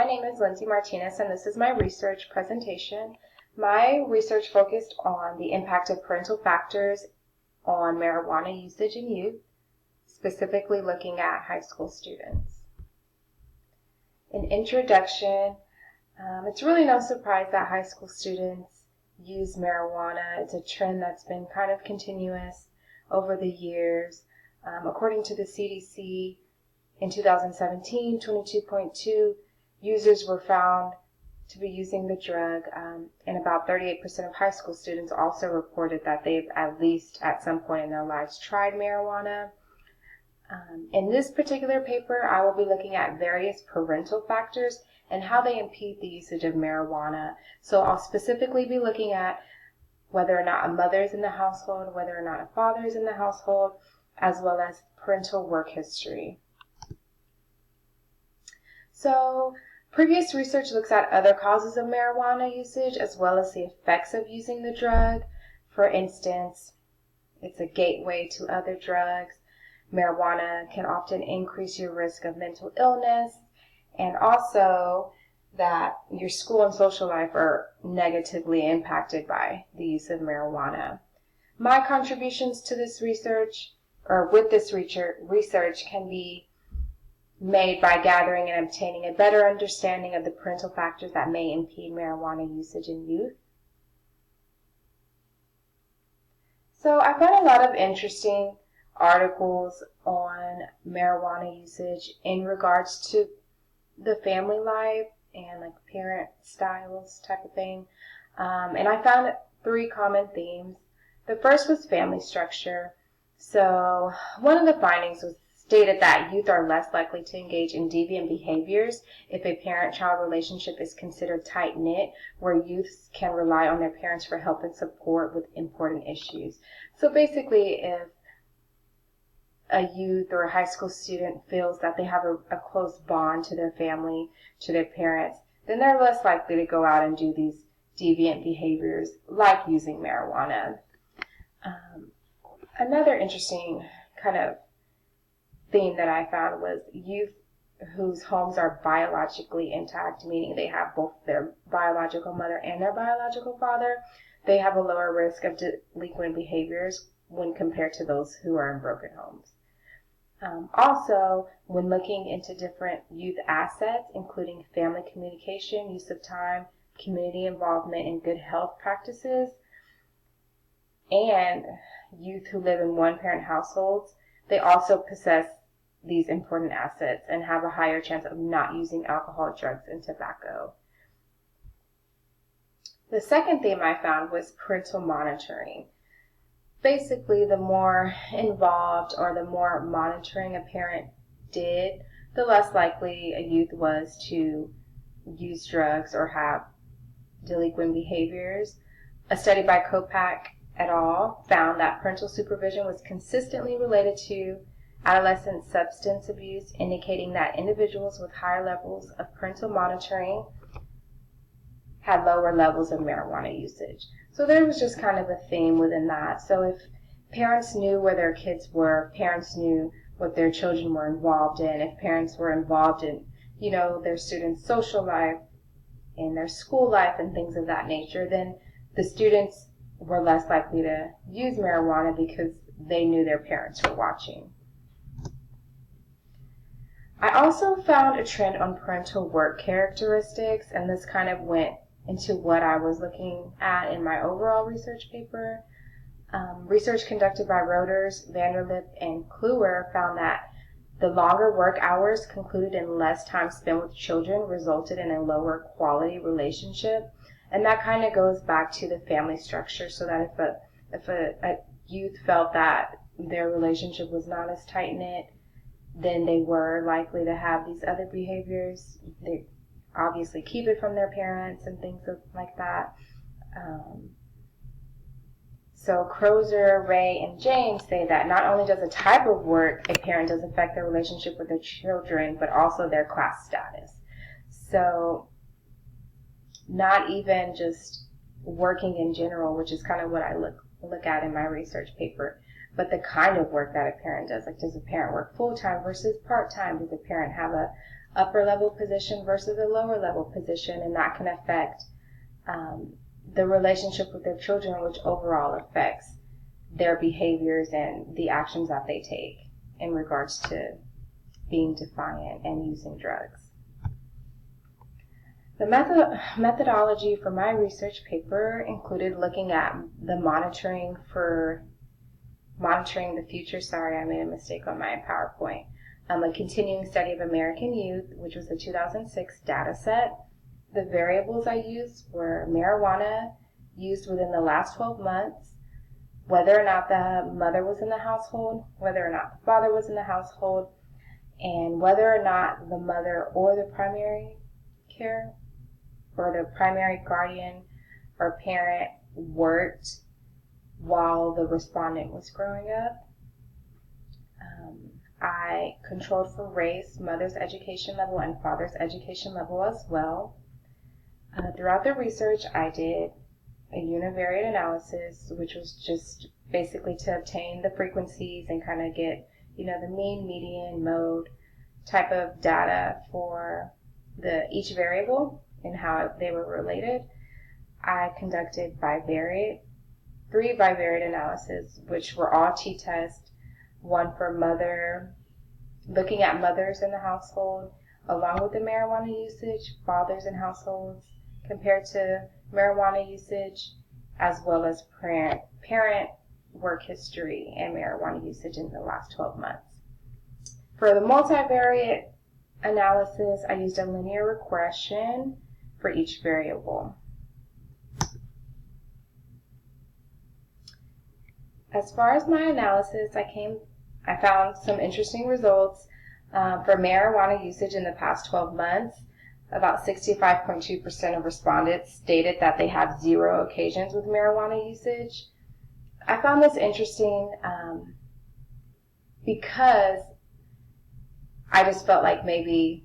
My name is Lindsay Martinez, and this is my research presentation. My research focused on the impact of parental factors on marijuana usage in youth, specifically looking at high school students. In introduction, it's really no surprise that high school students use marijuana. It's a trend that's been kind of continuous over the years. According to the CDC, in 2017, 22.2 users were found to be using the drug, and about 38% of high school students also reported that they've at least at some point in their lives tried marijuana. In this particular paper, I will be looking at various parental factors and how they impede the usage of marijuana. So I'll specifically be looking at whether or not a mother is in the household, whether or not a father is in the household, as well as parental work history. So previous research looks at other causes of marijuana usage as well as the effects of using the drug. For instance, it's a gateway to other drugs. Marijuana can often increase your risk of mental illness, and also that your school and social life are negatively impacted by the use of marijuana. My contributions to this research, or with this research, can be made by gathering and obtaining a better understanding of the parental factors that may impede marijuana usage in youth. So I found a lot of interesting articles on marijuana usage in regards to the family life and like parent styles type of thing. And I found 3 common themes. The first was family structure. So one of the findings was stated that youth are less likely to engage in deviant behaviors if a parent-child relationship is considered tight-knit, where youths can rely on their parents for help and support with important issues. So basically, if a youth or a high school student feels that they have a close bond to their family, to their parents, then they're less likely to go out and do these deviant behaviors like using marijuana. Another interesting kind of theme that I found was youth whose homes are biologically intact, meaning they have both their biological mother and their biological father. They have a lower risk of delinquent behaviors when compared to those who are in broken homes. Also, when looking into different youth assets, including family communication, use of time, community involvement, and good health practices, and youth who live in one-parent households, they also possess these important assets and have a higher chance of not using alcohol, drugs, and tobacco. The second theme I found was parental monitoring. Basically, the more involved or the more monitoring a parent did, the less likely a youth was to use drugs or have delinquent behaviors. A study by Kopak et al. Found that parental supervision was consistently related to adolescent substance abuse, indicating that individuals with higher levels of parental monitoring had lower levels of marijuana usage. So there was just kind of a theme within that. So if parents knew where their kids were, parents knew what their children were involved in, if parents were involved in, their students' social life, in their school life and things of that nature, then the students were less likely to use marijuana because they knew their parents were watching. I also found a trend on parental work characteristics, and this kind of went into what I was looking at in my overall research paper. Research conducted by Roders, Vanderlip, and Kluwer found that the longer work hours concluded in less time spent with children resulted in a lower quality relationship. And that kind of goes back to the family structure, so that if a youth felt that their relationship was not as tight-knit, then they were likely to have these other behaviors. They obviously keep it from their parents and things like that. So Crozer, Ray, and James say that not only does the type of work a parent does affect their relationship with their children, but also their class status. So not even just working in general, which is kind of what I look at in my research paper, but the kind of work that a parent does. Like, does a parent work full-time versus part-time? Does a parent have upper level position versus a lower level position, and that can affect the relationship with their children, which overall affects their behaviors and the actions that they take in regards to being defiant and using drugs. The methodology for my research paper included looking at the monitoring the future. Sorry, I made a mistake on my PowerPoint. A continuing study of American youth, which was a 2006 data set. The variables I used were marijuana used within the last 12 months, whether or not the mother was in the household, whether or not the father was in the household, and whether or not the mother or the primary care or the primary guardian or parent worked while the respondent was growing up. I controlled for race, mother's education level, and father's education level as well. Throughout the research, I did a univariate analysis, which was just basically to obtain the frequencies and kind of get, the mean, median, mode type of data for each variable and how they were related. I conducted three bivariate analyses, which were all t-tests, one for looking at mothers in the household, along with the marijuana usage, fathers in households, compared to marijuana usage, as well as parent work history and marijuana usage in the last 12 months. For the multivariate analysis, I used a linear regression for each variable. As far as my analysis, I found some interesting results. For marijuana usage in the past 12 months, about 65.2% of respondents stated that they had 0 occasions with marijuana usage. I found this interesting because I just felt like maybe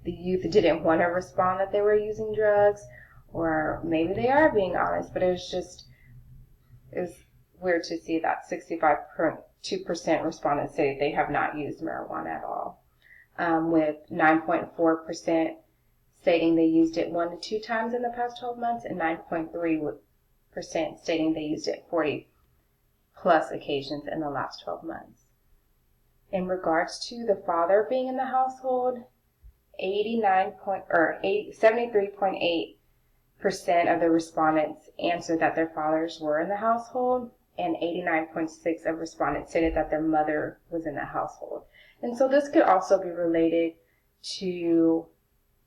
the youth didn't want to respond that they were using drugs, or maybe they are being honest, but it was weird to see that 65.2% respondents say they have not used marijuana at all, with 9.4% stating they used it 1 to 2 times in the past 12 months, and 9.3% stating they used it 40 plus occasions in the last 12 months. In regards to the father being in the household, 73.8% of the respondents answered that their fathers were in the household, and 89.6% of respondents stated that their mother was in the household. And so this could also be related to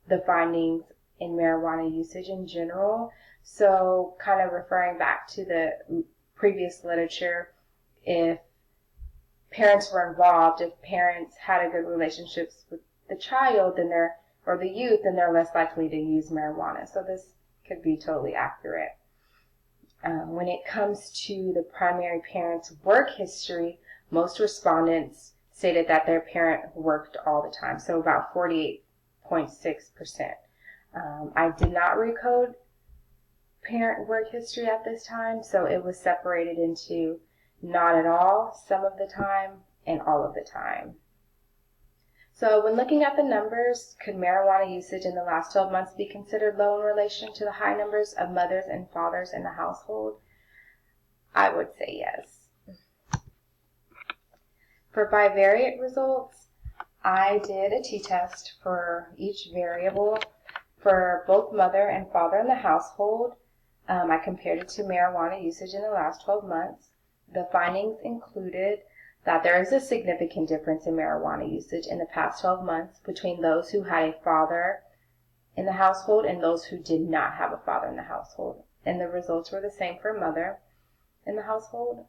the findings in marijuana usage in general. So kind of referring back to the previous literature, if parents were involved, if parents had a good relationships with the child, or the youth, then they're less likely to use marijuana. So this could be totally accurate. When it comes to the primary parent's work history, most respondents stated that their parent worked all the time, so about 48.6%. I did not recode parent work history at this time, so it was separated into not at all, some of the time, and all of the time. So when looking at the numbers, could marijuana usage in the last 12 months be considered low in relation to the high numbers of mothers and fathers in the household? I would say yes. For bivariate results, I did a t-test for each variable for both mother and father in the household. I compared it to marijuana usage in the last 12 months. The findings included that there is a significant difference in marijuana usage in the past 12 months between those who had a father in the household and those who did not have a father in the household. And the results were the same for mother in the household.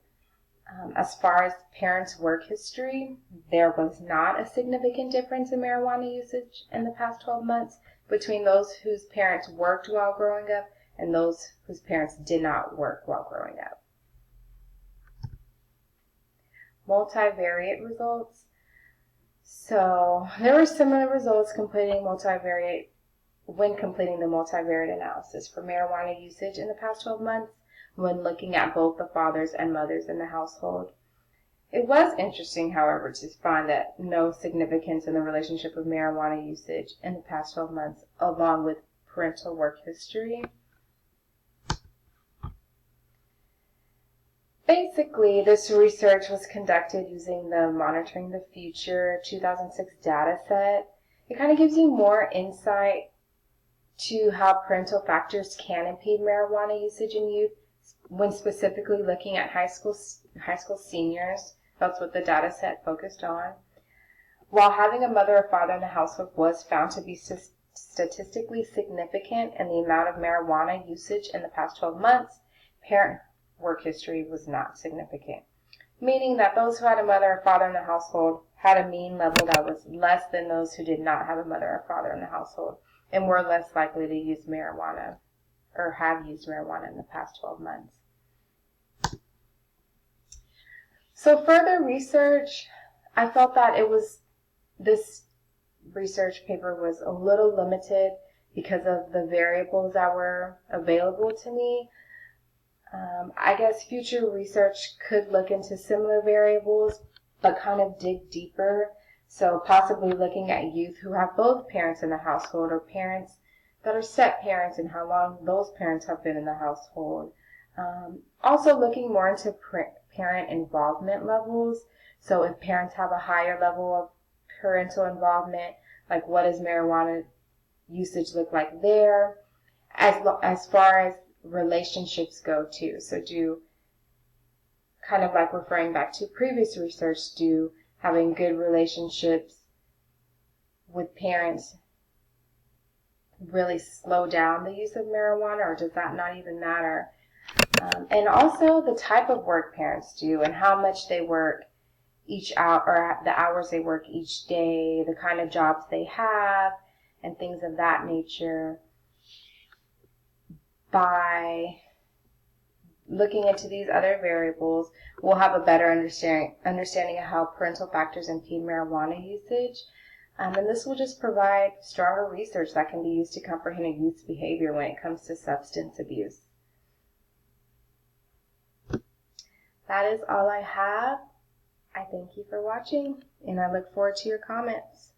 As far as parents' work history, there was not a significant difference in marijuana usage in the past 12 months between those whose parents worked while growing up and those whose parents did not work while growing up. Multivariate results. So there were similar results when completing the multivariate analysis for marijuana usage in the past 12 months when looking at both the fathers and mothers in the household. It was interesting, however, to find that no significance in the relationship of marijuana usage in the past 12 months, along with parental work history. Basically, this research was conducted using the Monitoring the Future 2006 data set. It kind of gives you more insight to how parental factors can impede marijuana usage in youth when specifically looking at high school seniors. That's what the data set focused on. While having a mother or father in the household was found to be statistically significant in the amount of marijuana usage in the past 12 months, parent work history was not significant, meaning that those who had a mother or father in the household had a mean level that was less than those who did not have a mother or father in the household and were less likely to use marijuana or have used marijuana in the past 12 months. So further research, I felt that this research paper was a little limited because of the variables that were available to me. I guess future research could look into similar variables, but kind of dig deeper. So possibly looking at youth who have both parents in the household or parents that are step parents and how long those parents have been in the household. Also looking more into parent involvement levels. So if parents have a higher level of parental involvement, like what does marijuana usage look like there? As far as relationships go too. So do, kind of like referring back to previous research, do having good relationships with parents really slow down the use of marijuana, or does that not even matter? And also the type of work parents do and how much they work each hour, or the hours they work each day, the kind of jobs they have, and things of that nature. By looking into these other variables, we'll have a better understanding of how parental factors impede marijuana usage. And this will just provide stronger research that can be used to comprehend a youth's behavior when it comes to substance abuse. That is all I have. I thank you for watching, and I look forward to your comments.